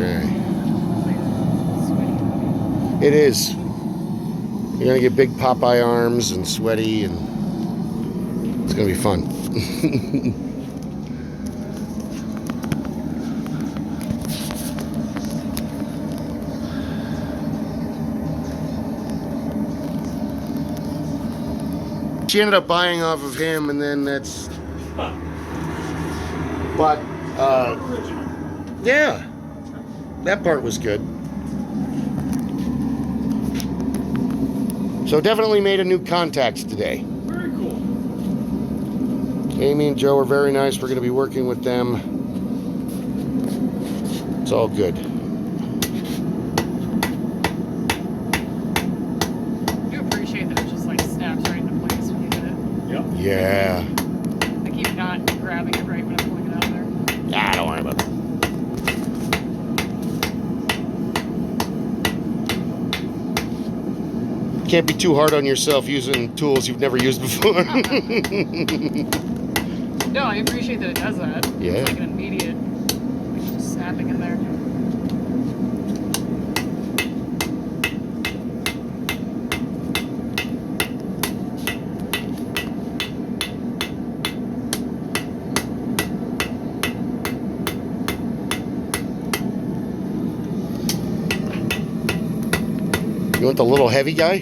Okay. It is. You're going to get big Popeye arms and sweaty, and it's going to be fun. She ended up buying off of him, and then that's... But, yeah, that part was good. So definitely made a new contacts today. Very cool. Amy and Joe are very nice. We're going to be working with them. It's all good. I do appreciate that it just like snaps right into place when you hit it. Yep. Yeah. I keep not grabbing it right when I'm pulling it out of there. Ah, don't worry about that. Can't be too hard on yourself using tools you've never used before. No, I appreciate that it does that. Yeah. It's like an immediate like, just snapping in there. You want the little heavy guy?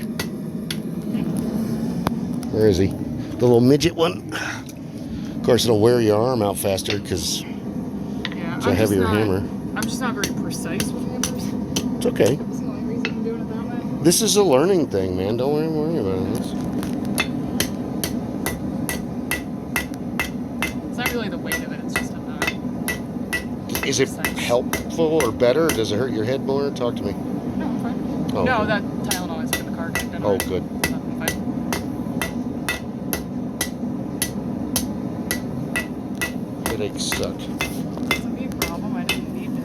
Where is he? The little midget one? Of course, it'll wear your arm out faster because it's a heavier hammer. I'm just not very precise with hammers. It's okay. That's the only reason I'm doing it that way. This is a learning thing, man. Don't worry about it. It's not really the weight of it, it's just Is it helpful or better? Or does it hurt your head more? Talk to me. No, I'm fine. Oh, No, okay. that Tylenol is in the car. Oh, good. I'm fine. Headaches suck. It's a me problem. I didn't need to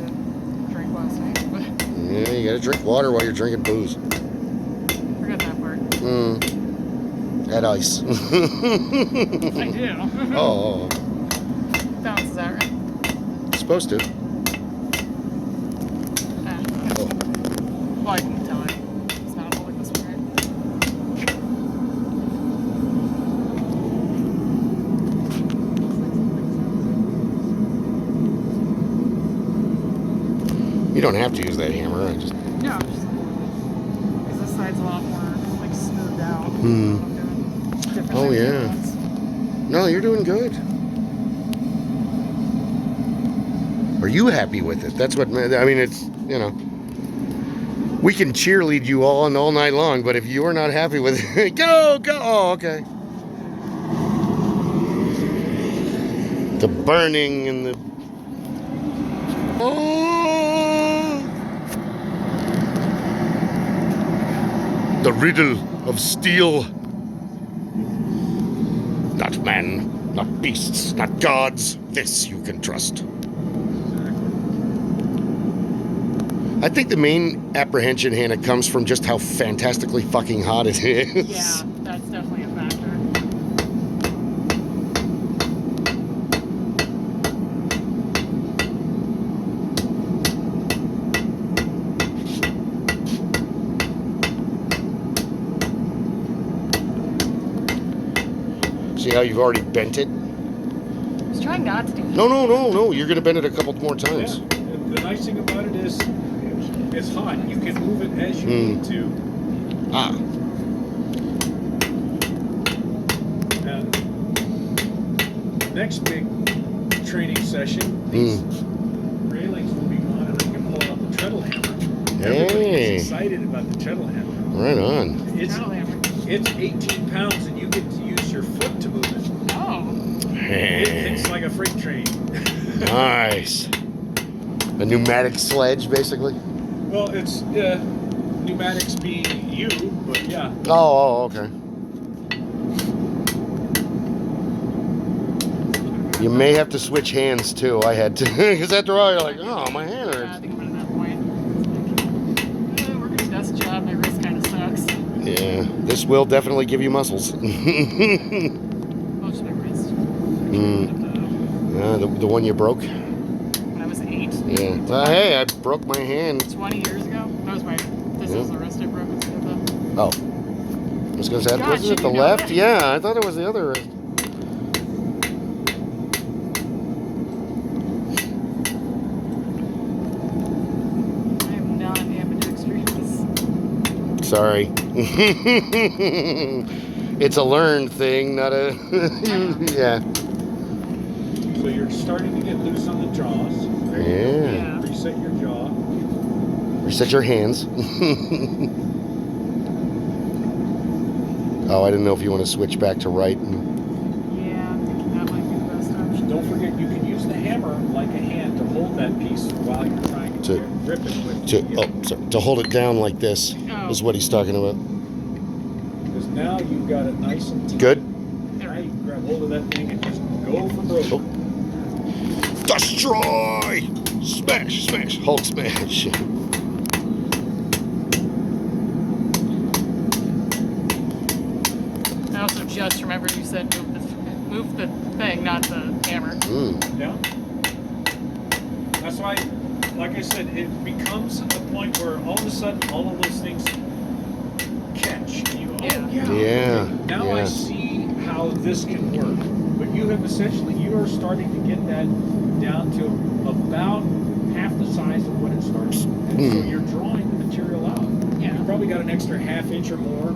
drink last night, but Yeah, you gotta drink water while you're drinking booze. forget that part. Add ice. I do. Oh, Balances out, right? it's supposed to. Oh. Well, I can tell it's not holding this one, You don't have to use that hammer. I just. right? No, because this side's a lot more like smoothed out. Oh, yeah. No, you're doing good. Are you happy with it? That's what I mean. It's, you know, we can cheerlead you all night long, but if you're not happy with it, go. Oh, okay. The burning and the. Oh, the riddle of steel. Not man, not beasts, not gods. This you can trust. I think the main apprehension, Hannah, comes from just how fantastically fucking hot it is. Yeah, that's definitely a factor. See how you've already bent it? I was trying not to do that. No. You're going to bend it a couple more times. Yeah. The nice thing about it is it's hot. You can move it as you need to. Ah. And next big training session, these railings will be gone, and I can pull out the treadle hammer. Everybody gets excited about the treadle hammer. Right on. It's 18 pounds, and you get to use your foot to move it. Oh. It's like a freight train. Nice. A pneumatic sledge, basically? Well, it's pneumatics being you, but yeah. Oh, okay. You may have to switch hands, too. I had to. Because after all, you're like, oh, my hand Yeah, I hurts. think I'm at that point. It's like, working a desk job, my wrist kind of sucks. Yeah, this will definitely give you muscles. Most of my wrist. Yeah, the one you broke? When I was 8. Yeah. Well, hey, I broke my hand. 20 years ago. That was my. This Yeah. was the wrist I broke instead of the. Oh. I was going to say, God, wasn't it should the you know left? that? Yeah, I thought it was the other wrist. I am not ambidextrous. Sorry. It's a learned thing, not a... yeah. So you're starting to get loose on the jaws. There you Yeah. Yeah. go. Reset your jaw. Reset your hands. Oh, I didn't know if you want to switch back to right. Yeah, I'm thinking that might be the best option. Don't forget, you can use the hammer like a hand to hold that piece while you're trying to grip it with To hold it down like this is what he's talking about. Because now you've got it nice and tight. Good. Now you can grab hold of that thing and just go for broke. Oh. Destroy! Smash, smash, Hulk smash. I also just remembered you said move the thing, not the hammer. Yeah. That's why, like I said, it becomes a point where all of a sudden all of those things catch. And you go, oh, Yeah. Yeah. okay, now Yeah. I see how this can work. But you have essentially, you are starting to get that down to about half the size of what it starts. And so you're drawing the material out. Yeah. You've probably got an extra half inch or more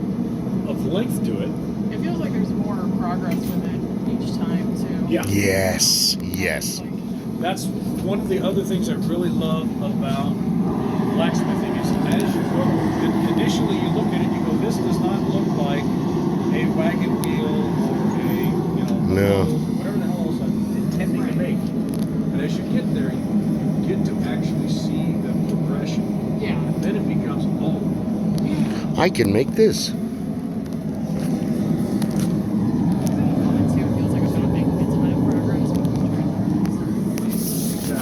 of length to it. It feels like there's more progress with it each time too. Yeah. Yes. Yes. Like, That's one of the other things I really love about blacksmithing is as you go, initially you look at it and you go, this does not look like a wagon wheel or a, No. whatever the hell else I'm intending to make. But as you get there, you get to actually see the progression. yeah. And then it becomes, oh, I can make this. It feels like I'm not making a ton of progress with the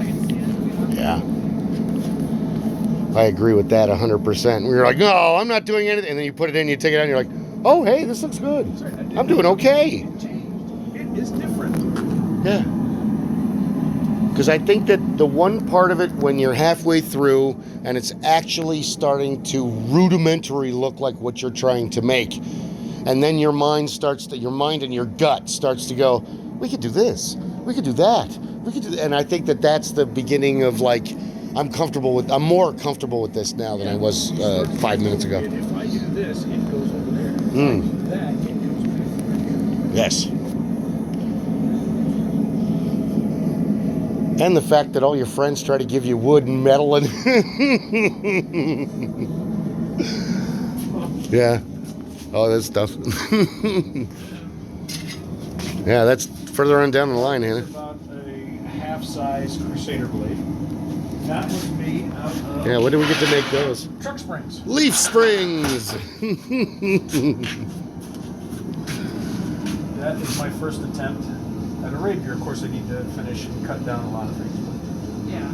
I can see it. Yeah. I agree with that 100%. We were like, no, I'm not doing anything. And then you put it in, you take it out, and you're like, oh, hey, this looks good. sorry, I did I'm doing okay. It changed. It is different. Yeah. Because I think that the one part of it when you're halfway through and it's actually starting to rudimentary look like what you're trying to make, and then your mind and your gut starts to go, we could do this, we could do that, we could do, and I think that that's the beginning of like, I'm more comfortable with this now than I was 5 minutes ago. And if I do this, it goes over there. If I do that, it goes back over here. Yes. And the fact that all your friends try to give you wood and metal and yeah, all that stuff. Yeah, that's further on down the line, Hannah. About a half-size Crusader blade. That was made out of Yeah, when did we get to make those? truck springs. Leaf springs. That is my first attempt at a rapier. Of course, I need to finish and cut down a lot of things. Yeah.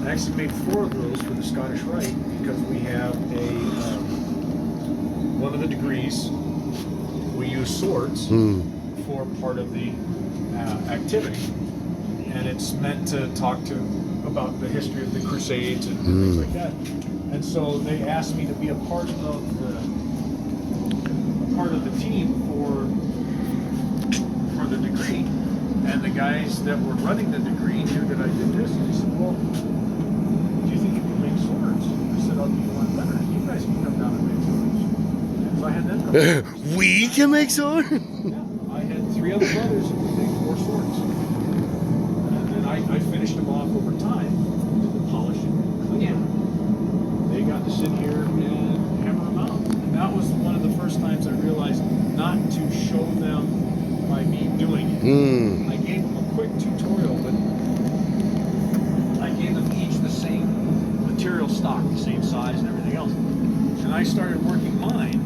I actually made 4 of those for the Scottish Rite because we have one of the degrees. We use swords for part of the activity, and it's meant to talk about the history of the Crusades and things like that. And so they asked me to be a part of the team for the degree. And the guys that were running the degree knew that I did this, and they said, "Well, do you think you can make swords?" I said, "I'll do you one better. You guys can come down and make swords." So I had them come down. We can make swords. Yeah, I had 3 other brothers who could make 4 swords. And then I finished them off over time, polishing and cleaning. Yeah. They got to sit here and hammer them out. And that was one of the first times I realized not to show them by me doing it. I gave them a quick tutorial, but I gave them each the same material stock, the same size and everything else. And I started working mine.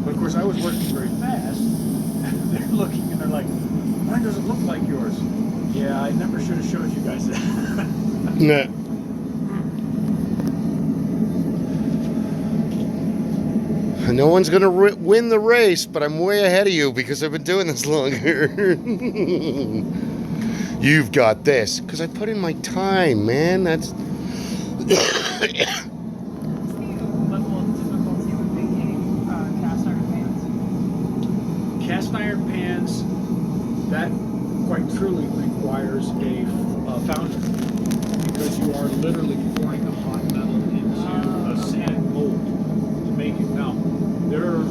But of course I was working very fast. And they're looking and they're like, mine doesn't look like yours. Yeah, I never should have showed you guys that. No one's gonna win the race, but I'm way ahead of you because I've been doing this longer. You've got this because I put in my time, man. That's What's the level of difficulty with making cast iron pans? Cast iron pans, that quite truly requires a foundry, because you are literally pouring the hot metal into a sand mold to make it. Now, there are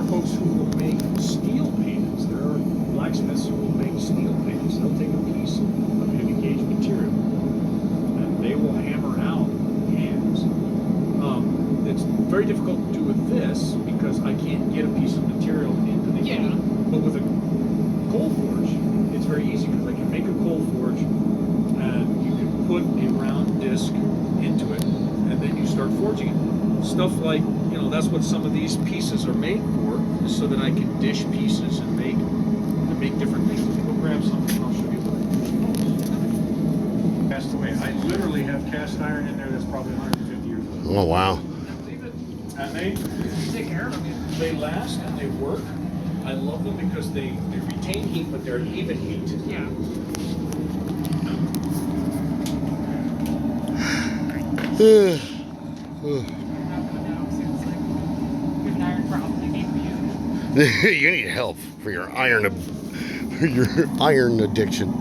folks who will make steel pans. There are blacksmiths who will make steel pans. They'll take a piece of heavy gauge material and they will hammer out pans. It's very difficult to do with this because I can't get a piece of material into the heat. But with a coal forge, it's very easy because I can make a coal forge and you can put a round disc into it and then you start forging it. Stuff like, that's what some of these pieces are made for, is so that I can dish pieces and make different things. Let me go grab something and I'll show you what I cast away. I literally have cast iron in there that's probably 150 years old. oh wow. Believe it. And they Take care of them. they last and they work. I love them because they retain heat, but they're even heat. Yeah. You need help for your iron addiction.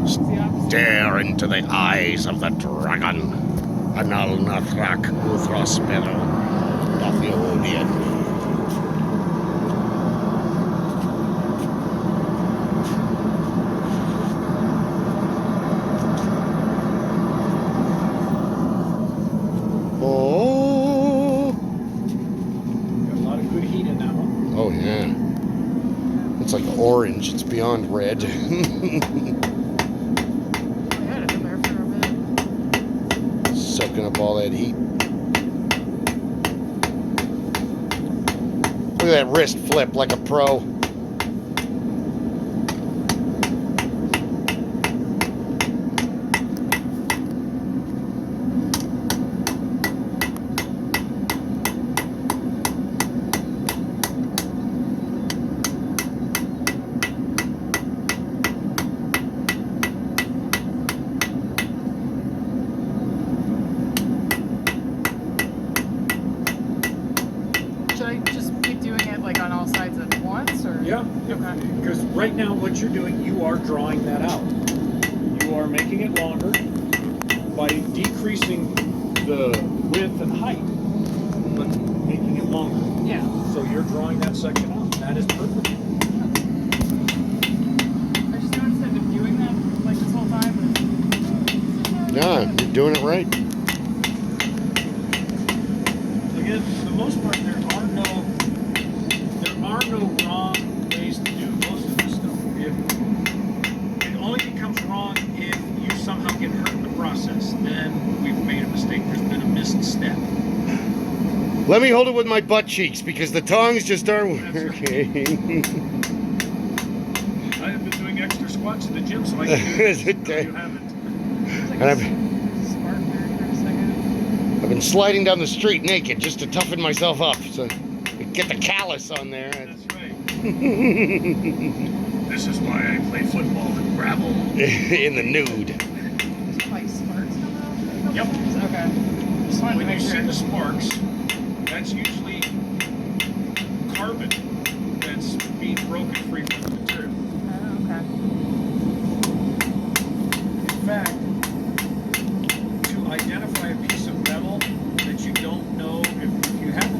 Stare into the eyes of the dragon. Anal nathrak uthrospero dothiobian. Oh. Got a lot of good heat in that one. Oh yeah. It's like orange. It's beyond red. Soaking up all that heat. Look at that wrist flip like a pro. Because right now what you're doing, you are drawing that out. You are making it longer by decreasing the width and height, but making it longer. Yeah. So you're drawing that section out. That is perfect. I just noticed I've been doing that like this whole time. Yeah, you're doing it right. Again, for the most part, there are no wrong ways to do most of this stuff. It only becomes wrong if you somehow get hurt in the process. Then we've made a mistake. There's been a missed step. Let me hold it with my butt cheeks because the tongs just aren't working. I have been doing extra squats in the gym, so I can do this. No, you haven't. And I've been sliding down the street naked just to toughen myself up, so get the callus on there. That's right. This is why I play football in gravel. In the nude. Like sparks come out? Yep. Okay. Just wanted to When make you sure. see the sparks, that's usually carbon that's being broken free from the material. Oh, okay. In fact, to identify a piece of metal that you don't know, if you have a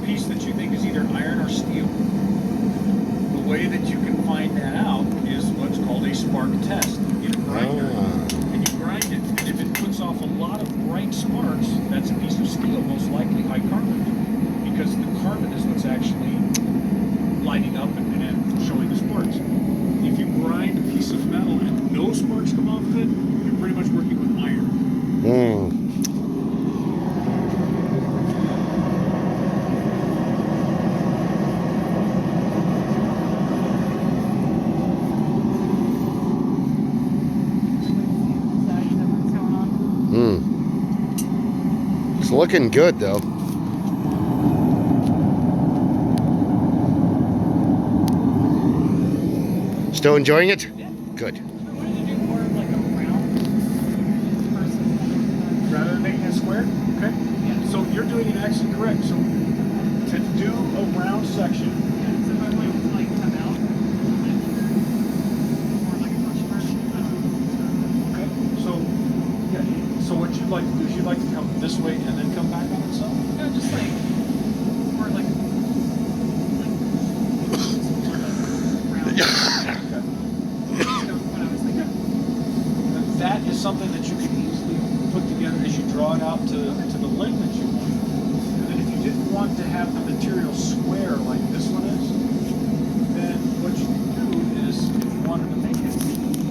piece that you think is either iron or steel, the way that you can find that out is what's called a spark test. You get a grinder and you grind it, and if it puts off a lot of bright sparks, that's a piece of steel, most likely high carbon, because the carbon is what's actually looking good though. Still enjoying it? Yeah. Good. I wanted to do more of like a round versus Rather than making it square? Okay. yeah. So you're doing it actually correct. So to do a round section, Yeah, so if I wanted to like come out, like more like a question mark. okay. So yeah. So what you'd like to do is you'd like to come this way and then come back on itself? No, just like more like round. What I was thinking. That is something that you can easily put together as you draw it out to the length that you want. And then if you didn't want to have the material square like this one is, then what you can do is, if you wanted to make it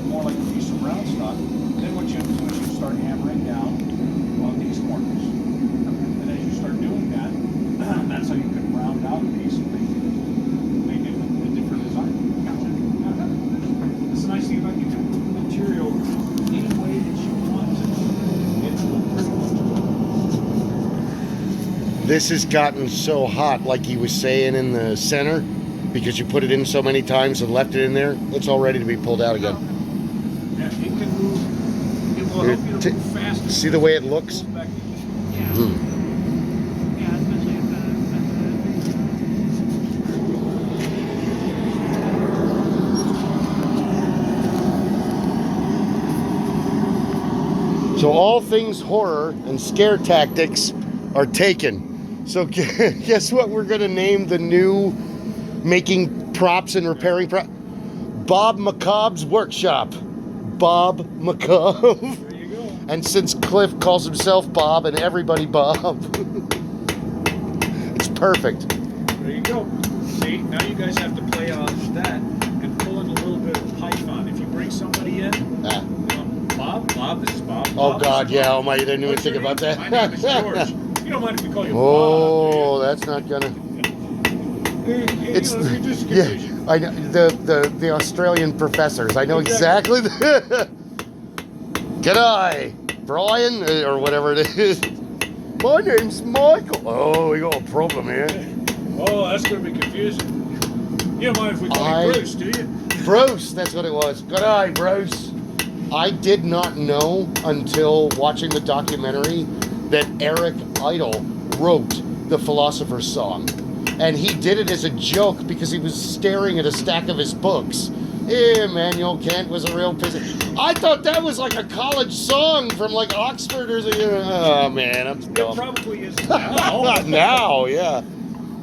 more like a piece of round stock, then what you do is you start hammering down on these corners. And as you start doing that, that's how you can round out a piece and make it a different design. That's the nice thing about you can move the material any way that you want to. It's This has gotten so hot, like he was saying in the center, because you put it in so many times and left it in there. It's all ready to be pulled out again. yeah, it can move. It will help you to move faster. See the way it looks? Move back. Yeah. Mm. Yeah, especially if So all things horror and scare tactics are taken. So guess what we're going to name the new making props and repairing props? Bob McCobb's Workshop. Bob McCobb. There you go. And since Cliff calls himself Bob and everybody Bob, it's perfect. There you go. See, now you guys have to play on that and pull in a little bit of Python. If you bring somebody in, Ah. Bob, this is Bob. Oh Bob, God, this is yeah. Bob. Oh my, I didn't even What's think your about name? that. My name is George. You don't mind if we call you Oh, Bob, that's not gonna. do you? It's You know, you're just yeah. confusing. I know the Australian professors. I know exactly. G'day, Brian, or whatever it is. My name's Michael. Oh, we got a problem here. Oh, that's going to be confusing. You don't mind if we call you Bruce, do you? Bruce, that's what it was. G'day, Bruce. I did not know until watching the documentary that Eric Idle wrote the Philosopher's Song. And he did it as a joke because he was staring at a stack of his books. Immanuel Kant was a real piece of... I thought that was like a college song from like Oxford or something. Oh man, I'm It dumb. probably is now. Now, yeah.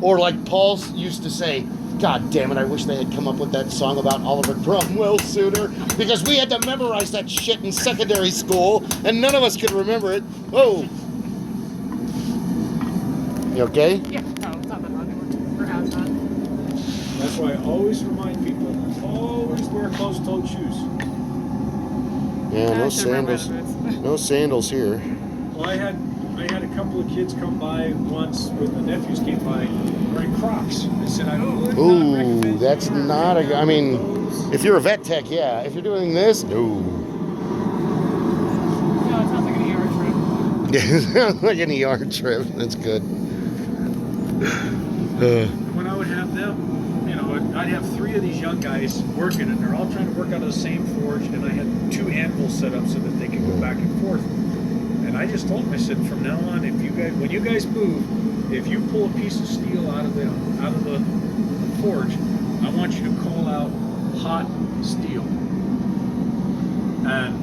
Or like Paul used to say, God damn it, I wish they had come up with that song about Oliver Cromwell sooner, because we had to memorize that shit in secondary school and none of us could remember it. Whoa. You okay? yeah, no, it's not that wrong. We're outside. That's why I always remind people, always wear closed-toed shoes. Yeah, no I should wear sandals. weather boots. No sandals here. Well, I had a couple of kids come by once with the nephews came by wearing Crocs. They said, I would not Ooh, recommend that's you not a... I mean, those. if you're a vet tech, yeah. If you're doing this, no. No, it sounds like an ER trip. Yeah, it sounds like an ER trip. That's good. When I would have them, you know, I'd have 3 of these young guys working, and they're all trying to work out of the same forge, and I had 2 anvils set up so that they could go back and forth. And I just told them, I said, from now on, if you guys, when you guys move, if you pull a piece of steel out of the forge, I want you to call out hot steel. And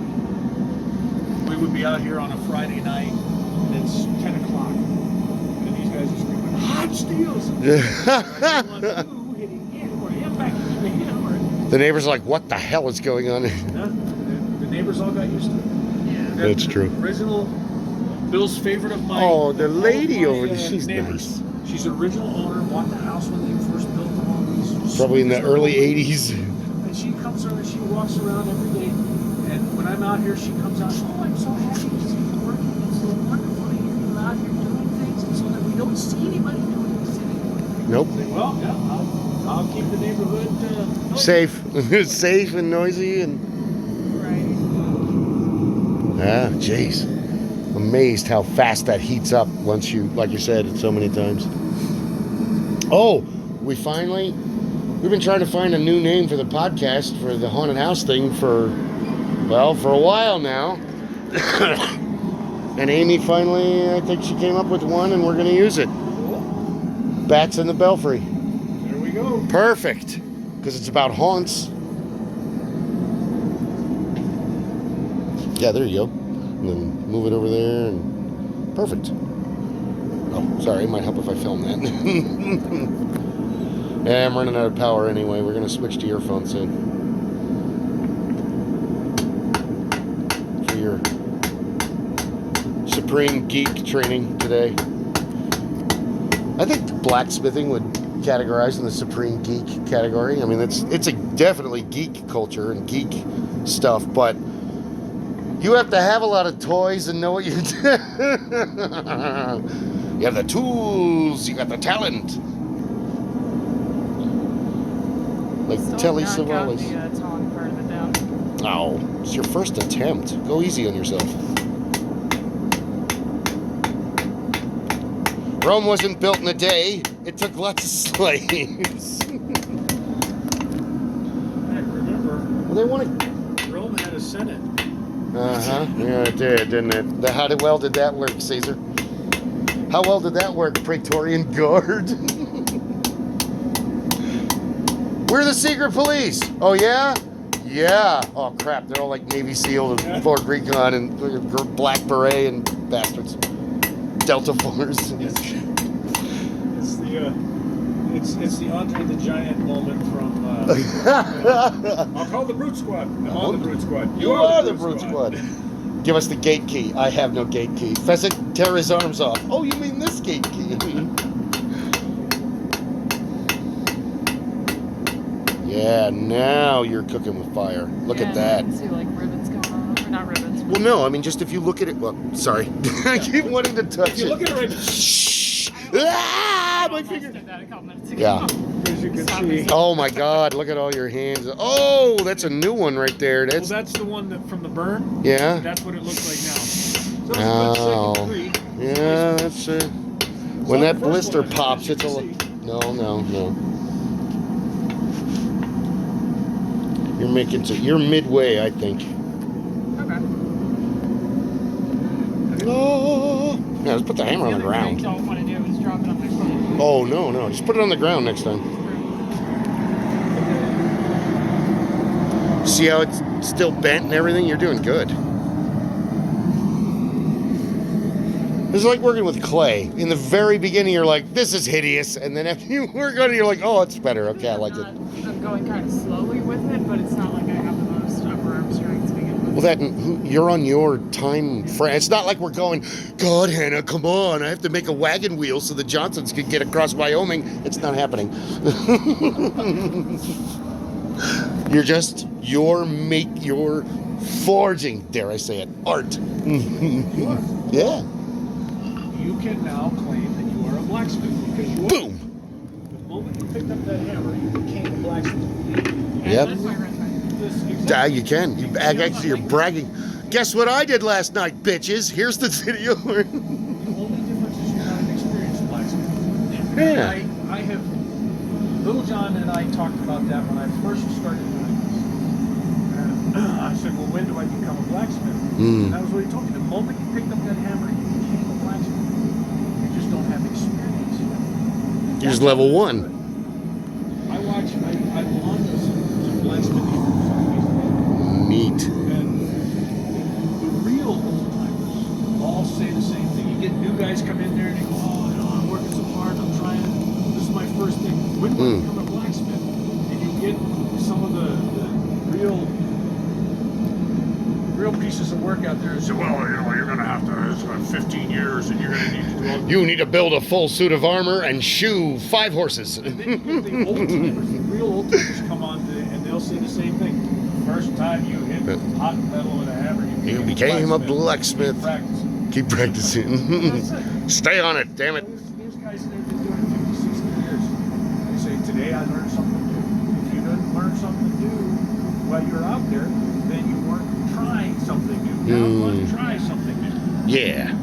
we would be out here on a Friday night, and it's 10 o'clock, and these guys are screaming, hot steels! The neighbors are like, what the hell is going on? The neighbors all got used to it. Yeah. That's true. Original, Bill's favorite of mine. Oh, the lady over there, she's neighbors. nice. She's an original owner, bought the house when they first built them all these. Probably in the early 80s. And she comes around, she walks around every day. And when I'm out here, she comes out, oh, I'm so happy to see you working. It's so wonderful to hear you out here doing things, and so that we don't see anybody doing this anymore. Nope. I say, well, yeah, I'll keep the neighborhood noisy. Safe. Safe and noisy and... Right. Ah, jeez. amazed how fast that heats up once you, like you said so many times. Oh, we've been trying to find a new name for the podcast for the haunted house thing for a while now. And Amy finally, I think she came up with one, and we're going to use it. Bats in the Belfry. There we go. Perfect, because it's about haunts. Yeah, there you go. And then move it over there, and perfect. Oh, sorry, it might help if I film that. Yeah, I'm running out of power anyway. We're going to switch to earphones soon. For your Supreme Geek training today. I think blacksmithing would categorize in the Supreme Geek category. I mean, it's a definitely geek culture and geek stuff, but you have to have a lot of toys and know what you do. You have the tools, you got the talent. Like Telly Savalas. The tong part of it down. Oh, it's your first attempt. Go easy on yourself. Rome wasn't built in a day. It took lots of slaves. Remember, Well, they wanted. Rome had a senate. Yeah, it did, didn't it? How well did that work, Caesar? How well did that work, Praetorian Guard? We're the secret police. Oh, yeah? Yeah. Oh, crap. They're all like Navy SEAL and Fort Recon and Black Beret and bastards. Delta Force. It's the Andre the Giant moment from. I'll call the Brute Squad. I'm on the Brute Squad. You are the Brute Squad. Give us the gate key. I have no gate key. Fezzik, tear his arms off. Oh, you mean this gate key? Yeah, now you're cooking with fire. Look at that. You can see like ribbons going on. Or not ribbons. Well, no, I mean, just if you look at it. Well, sorry. I keep wanting to touch If you look at it right. Shh! Ah, my Almost finger. did that a couple minutes ago. Yeah. As you can Stop see. it. Oh my God! Look at all your hands. Oh, that's a new one right there. Well, That's that's the one that from the burn. yeah. That's what it looks like now. So it's Oh, about second degree. yeah. That's when So that the first blister one, pops. as you It's a can no. see. You're midway, I think. Okay. Oh, yeah. Let's put the hammer on the other thing I ground. don't want to do is drop it on my foot. Oh no! Just put it on the ground next time. See how it's still bent and everything? You're doing good. It's like working with clay. In the very beginning, you're like, this is hideous. And then after you work on it, you're like, oh, it's better. Okay, I like it. I'm going kind of slowly with it, but it's not like I have the most upper arm strength to begin with. Well, you're on your time frame. It's not like we're going, God, Hannah, come on. I have to make a wagon wheel so the Johnsons can get across Wyoming. It's not happening. You're forging, dare I say it, art. Yeah. You can now claim that you are a blacksmith because you are. Boom. The moment you picked up that hammer, you became a blacksmith. Yep. That's my wrist right. Yeah, you can. Actually, you're bragging. Guess what I did last night, bitches? Here's the video. The only difference is you're not an experienced blacksmith. Yeah. I have. Little John and I talked about that when I first started doing this. And I said, well, when do I become a blacksmith? And that was what he told me. The moment you picked up that hammer, you became a blacksmith. You just don't have experience yet. You're just level 1. I belong to some blacksmithing for some reason. Neat. And the real old timers all say the same thing. You get new guys come in there and they go, oh, no, I'm working so hard, I'm trying. This is my first thing. When do I become a blacksmith? And you get some of the real pieces of work out there and say, well, you're going to have to, it's about 15 years and you're going to need to do all You need to build a full suit of armor and shoe 5 horses. And then you get the old timers, the real old timers come on and they'll say the same thing. First time you hit hot metal with a hammer, You became a blacksmith. Keep practicing. Keep practicing. Stay on it, damn it. There's guys that have been doing it 50, 60 years. They say, today I learned something new. If you didn't learn something new while you're out there, then you weren't trying something new. Now you want to try something new. Yeah.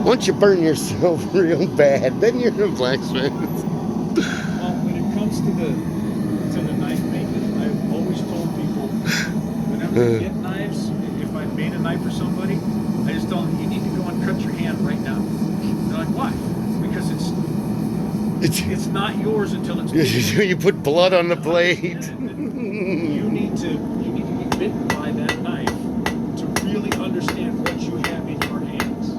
Once you burn yourself real bad, then you're a blacksmith. Well, when it comes to the knife making, I've always told people, whenever they get knives, if I made a knife for somebody, I just tell them, you need to go and cut your hand right now. They're like, why? Because it's not yours until it's bitten. You put blood on the blade. You need to be bitten by that knife to really understand what you have in your hands.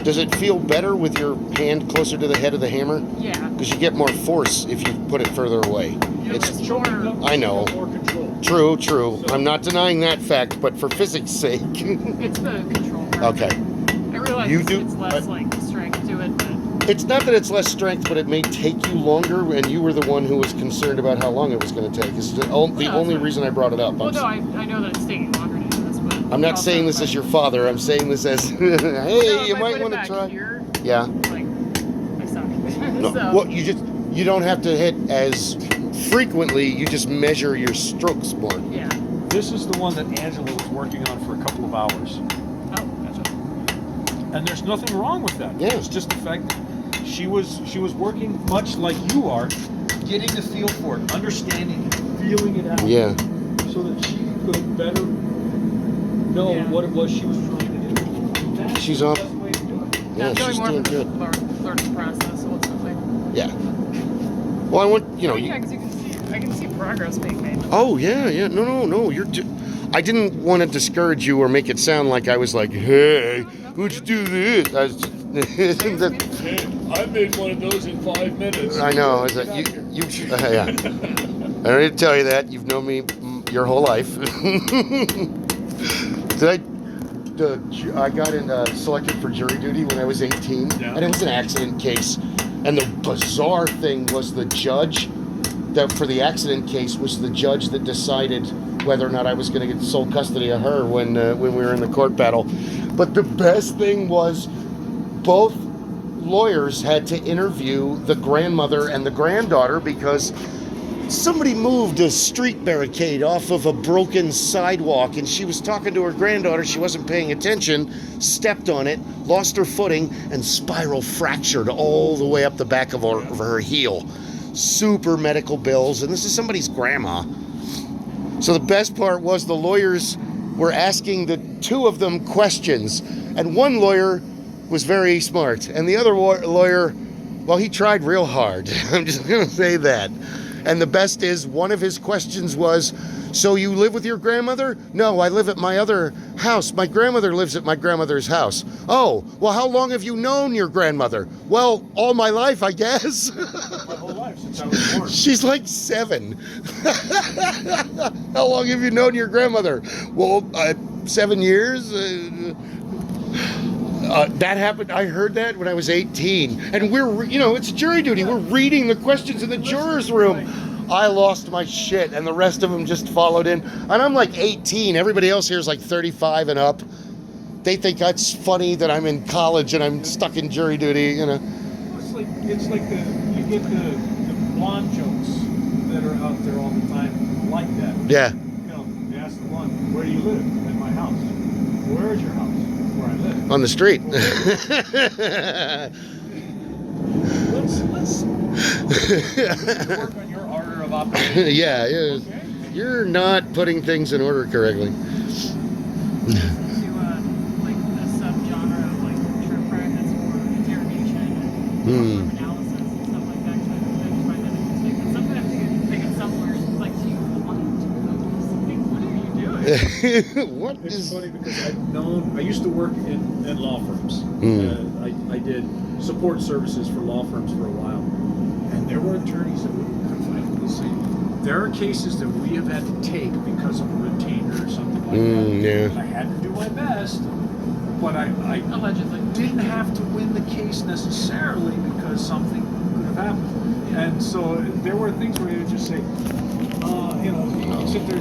Does it feel better with your hand closer to the head of the hammer? Yeah. Because you get more force if you put it further away. Yeah, It's but choking I know. more control. True. So- I'm not denying that fact, but for physics' sake. It's the control part. Okay. I realize You do- it's less like strength to it, but It's not that it's less strength, but it may take you longer, and you were the one who was concerned about how long it was going to take. It's the only fine. reason I brought it up. well, no, I know that it's taking longer to do this, but I'm not also, saying this as your father. I'm saying this as, hey, no, you if I might put it want to back try. Here, Yeah. like I suck. No, So, well, you don't have to hit as frequently. You just measure your strokes more. yeah. This is the one that Angela was working on for a couple of hours. Oh, gotcha. And there's nothing wrong with that. Yeah. It's just the fact that she was working much like you are, getting the feel for it, understanding it, feeling it out. Yeah. So that she could better know Yeah. what it was she was trying to do. That's She's the off. best way to do it. Yeah, I'm going she's more doing for the good. learning process, so it's something. Yeah. Well, I want Yeah, because I can see progress being made. Oh yeah. No. I didn't want to discourage you or make it sound like I was like, hey, would you do this? I made one of those in 5 minutes. I know. Is that you? Yeah. I don't need to tell you that. You've known me your whole life. I got selected for jury duty when I was 18, Yeah. and it was an accident case. And the bizarre thing was the judge that for the accident case was the judge that decided whether or not I was going to get sole custody of her when we were in the court battle. But the best thing was both lawyers had to interview the grandmother and the granddaughter because somebody moved a street barricade off of a broken sidewalk, and she was talking to her granddaughter. She wasn't paying attention, stepped on it, lost her footing, and spiral fractured all the way up the back of her heel. Super medical bills, and this is somebody's grandma. So the best part was the lawyers were asking the two of them questions, and one lawyer was very smart, and the other lawyer, well, he tried real hard. I'm just going to say that. And the best is, one of his questions was, so you live with your grandmother? No, I live at my other house. My grandmother lives at my grandmother's house. Oh, well, how long have you known your grandmother? Well, all my life, I guess. My whole life since I was born. She's like 7. How long have you known your grandmother? Well, 7 years. That happened. I heard that when I was 18, and we're, it's jury duty. We're reading the questions in the jurors' room. I lost my shit, and the rest of them just followed in. And I'm like 18. Everybody else here is like 35 and up. They think that's funny that I'm in college and I'm stuck in jury duty. It's like you get the blonde jokes that are out there all the time, like that. Yeah. You ask the blonde, where do you live? At my house. Where is your house? Where I live. On the street. Let's work on your order of operations. Yeah. Okay. You're not putting things in order correctly. To like the subgenre of like true practice or interrogation and analysis and stuff like that. I just find that interesting. And sometimes you think it's somewhere it's like, do you want to do those things? What are you doing? What It's is? funny because I used to work in law firms. I did support services for law firms for a while, and there were attorneys that would confide and say, there are cases that we have had to take because of a retainer or something like that. Yeah. I had to do my best, but I Allegedly. didn't have to win the case necessarily because something could have happened. And so there were things where you would just say, you sit there.